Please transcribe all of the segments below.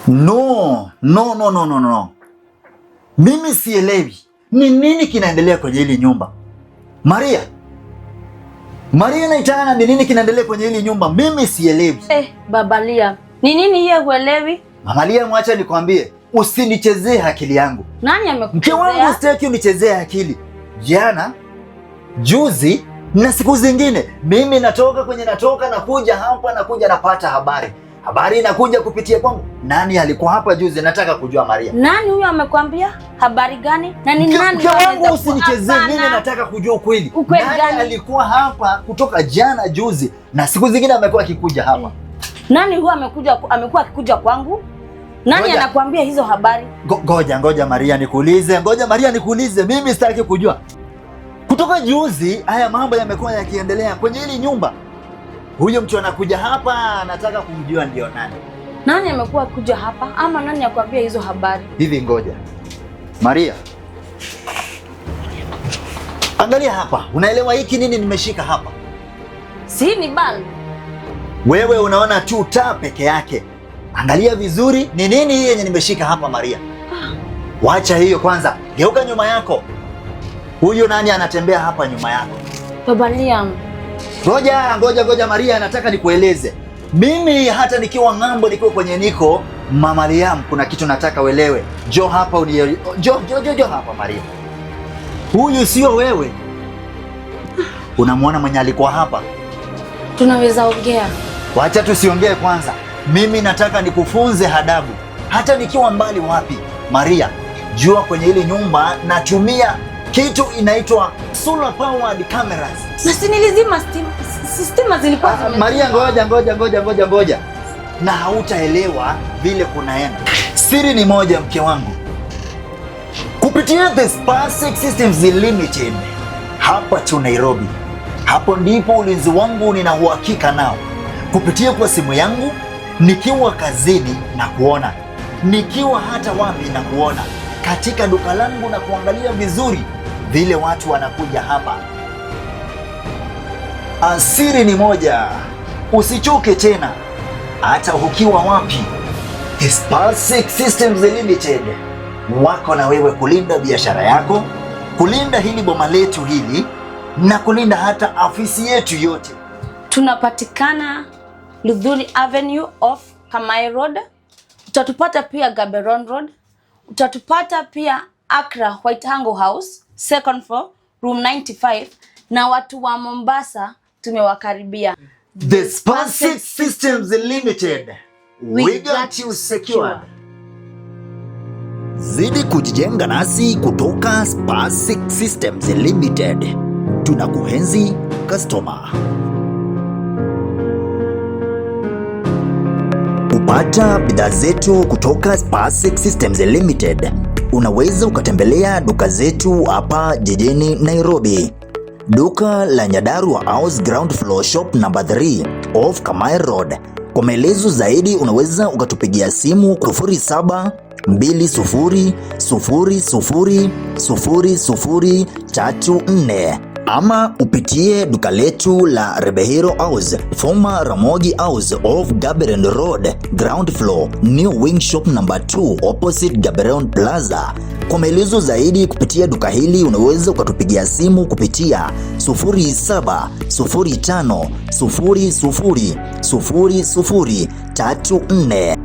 No. Mimi sielewi ni nini kinaendelea kwenye hili nyumba. Maria naitana, ni nini kinaendelea kwenye hili nyumba? Mimi sielewi. Baba Liam, ni nini hiyo huelewi? Mama Liam, mwacha nikwambie, usinichezee akili yangu. Nani amekuchezea? Mke wangu, sitaki unichezee akili. Jana, juzi na siku zingine mimi natoka nakuja hapa, nakuja napata habari inakuja kupitia kwangu. Nani alikuwa hapa juzi? Nataka kujua Maria. Nani huyo amekwambia? Habari gani? Na ni nani? Mke wangu, usinichezee, mimi nataka kujua ukweli. Nani gani alikuwa hapa kutoka jana, juzi na siku zingine amekuwa akikuja hapa? Nani huyo amekuwa akikuja kwangu? Nani anakuambia hizo habari? Ngoja Maria nikuulize. Mimi sitaki kujua. Kutoka juzi haya mambo yamekuwa yakiendelea kwenye hili nyumba. Huyo mtu anakuja hapa, anataka kumjua ndio nani. Nani amekuwa akikuja hapa ama nani akwambia hizo habari? Hivi ngoja. Maria, angalia hapa. Unaelewa hiki nini nimeshika hapa? Si ni balbu. Wewe unaona tu taa peke yake. Angalia vizuri ni nini hii yenye nimeshika hapa Maria. Wacha hiyo kwanza. Geuka nyuma yako. Huyu nani anatembea hapa nyuma yako? Baba Liam. Ngoja Maria, nataka nikueleze. Mimi hata nikiwa ng'ambo, nikiwa kwenye niko Mama Liam, kuna kitu nataka uelewe. Jo hapa Jo hapa Maria. Huyu sio wewe. Unamwona mwenye alikuwa hapa? Tunaweza ongea. Wacha tusiongee kwanza. Mimi nataka nikufunze adabu. Hata nikiwa mbali wapi Maria, jua kwenye hili nyumba natumia kitu inaitwa solar powered cameras. Na si nilizima stima zilikuwa zime. Maria, ngoja. Na hautaelewa vile kunaenda. Siri ni moja, mke wangu. Kupitia the Spacex Systems Limited hapa tu Nairobi. Hapo ndipo ulinzi wangu nina uhakika nao. Kupitia kwa simu yangu, nikiwa kazini na kuona, nikiwa hata wapi na kuona, katika duka langu na kuangalia vizuri vile watu wanakuja hapa. Asiri ni moja, usichoke tena hata ukiwa wapi. Spacex Systems Limited wako na wewe kulinda biashara yako, kulinda hili boma letu hili na kulinda hata afisi yetu yote. Tunapatikana Ludhuri Avenue off Kamai Road. Utatupata pia Gaborone Road. Utatupata pia Accra Whitehango House, second floor, room 95. Na watu wa Mombasa tumewakaribia. The Spacex Systems Limited. We got you secured. Zidi kujijenga nasi kutoka Spacex Systems Limited. Tunakuhenzi customer. Kupata bidhaa zetu kutoka Spacex Systems Limited, unaweza ukatembelea duka zetu hapa jijini Nairobi. Duka la Nyandarua House ground floor shop number 3 off Kamai Road. Kwa maelezo zaidi unaweza ukatupigia simu kwa 0720000034 ama upitie duka letu la Rebehero House, former Ramogi House off Gaborone Road, ground floor, new wing shop number 2 opposite Gaborone Plaza. Kwa maelezo zaidi kupitia duka hili unaweza ukatupigia simu kupitia 0775000034.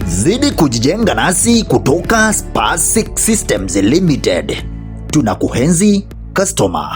Zidi kujijenga nasi kutoka Spacex Systems Limited. Tunakuhenzi customer.